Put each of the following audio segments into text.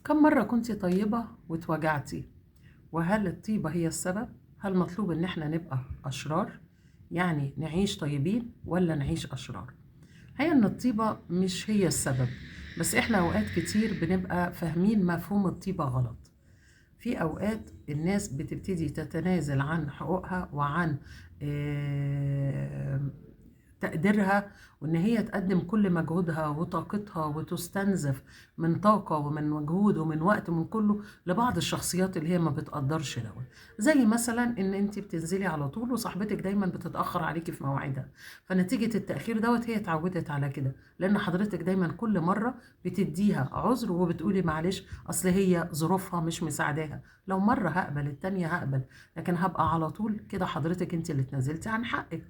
كم مرة كنتِ طيبة واتوجعتِ؟ وهل الطيبة هي السبب؟ هل مطلوب إن إحنا نبقى أشرار؟ يعني نعيش طيبين ولا نعيش أشرار؟ هي إن الطيبة مش هي السبب، بس إحنا أوقات كتير بنبقى فاهمين مفهوم الطيبة غلط. في أوقات الناس بتبتدي تتنازل عن حقوقها وعن آه، تقديرها، وإن هي تقدم كل مجهودها وطاقتها وتستنزف من طاقة ومن مجهود ومن وقت ومن كله لبعض الشخصيات اللي هي ما بتقدرش دوت. زي مثلا إن أنت بتنزلي على طول وصاحبتك دايما بتتأخر عليكي في مواعيدها، فنتيجة التأخير دوت هي اتعودت على كده، لأن حضرتك دايما كل مرة بتديها عذر وبتقولي معلش أصل هي ظروفها مش مساعداها. لو مرة هقبل التانية هقبل، لكن هبقى على طول كده حضرتك أنت اللي اتنازلتي عن حقك.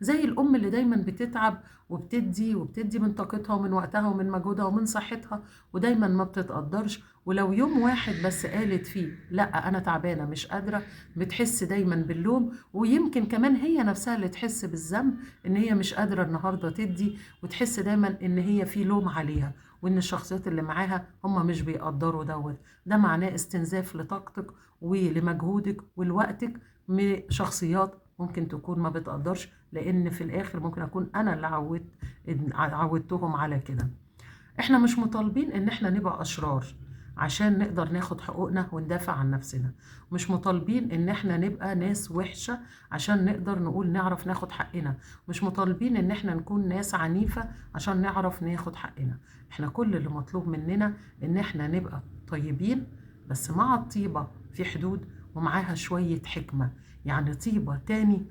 زي الأم اللي دايما بتتعب وبتدي من طاقتها ومن وقتها ومن مجهودها ومن صحتها، ودايما ما بتتقدرش، ولو يوم واحد بس قالت فيه لا أنا تعبانة مش قادرة، بتحس دايما باللوم، ويمكن كمان هي نفسها اللي تحس بالذنب إن هي مش قادرة النهاردة تدي، وتحس دايما إن هي في لوم عليها، وإن الشخصيات اللي معاها هم مش بيقدروا دوت. ده معناه استنزاف لطاقتك ولمجهودك ولوقتك من شخصيات ممكن تكون ما بتقدرش، لان في الاخر ممكن اكون انا اللي عودتهم على كده. احنا مش مطالبين ان احنا نبقى اشرار عشان نقدر ناخد حقوقنا وندافع عن نفسنا، مش مطالبين ان احنا نبقى ناس وحشة عشان نقدر نقول نعرف ناخد حقنا، مش مطالبين ان احنا نكون ناس عنيفة عشان نعرف ناخد حقنا. احنا كل اللي مطلوب مننا ان احنا نبقى طيبين، بس مع الطيبة في حدود ومعاها شوية حكمة. يعني طيبة تاني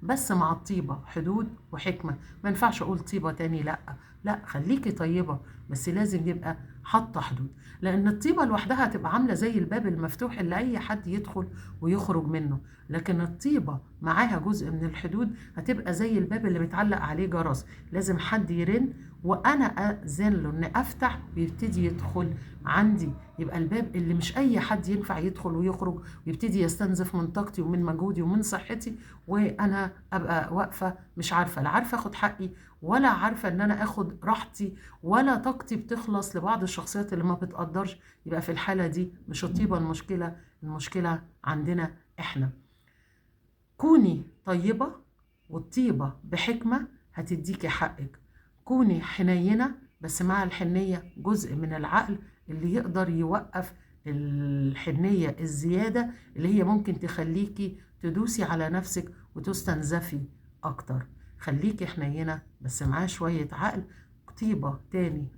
بس مع الطيبة حدود وحكمة. ما ينفعش اقول طيبة تاني لا، لا خليكي طيبة، بس لازم يبقى حاطة حدود، لان الطيبة لوحدها هتبقى عاملة زي الباب المفتوح اللي اي حد يدخل ويخرج منه، لكن الطيبة معاها جزء من الحدود هتبقى زي الباب اللي متعلق عليه جرس، لازم حد يرن وانا اذن له ان افتح ويبتدي يدخل عندي. يبقى الباب اللي مش اي حد ينفع يدخل ويخرج ويبتدي يستنزف من طاقتي ومن مجهودي ومن صحتي، وانا ابقى واقفه مش عارفه، لا عارفه اخد حقي ولا عارفه ان انا اخد راحتي، ولا طاقتي بتخلص لبعض الشخصيات اللي ما بتقدرش. يبقى في الحاله دي مش الطيبه المشكله، المشكله عندنا احنا. كوني طيبه، والطيبه بحكمه هتديكي حقك. كوني حنينه، بس مع الحنيه جزء من العقل اللي يقدر يوقف الحنيه الزياده اللي هي ممكن تخليكي تدوسي على نفسك وتستنزفي اكتر. خليكي حنينة بس معاه شوية عقل. طيبة تاني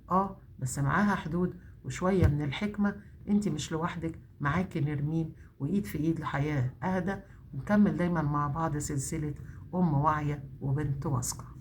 بس معاها حدود وشوية من الحكمة. انت مش لوحدك، معاكي نرمين وايد في ايد لحياة اهدى. ونكمل دايما مع بعض سلسلة ام واعية وبنت واثقة.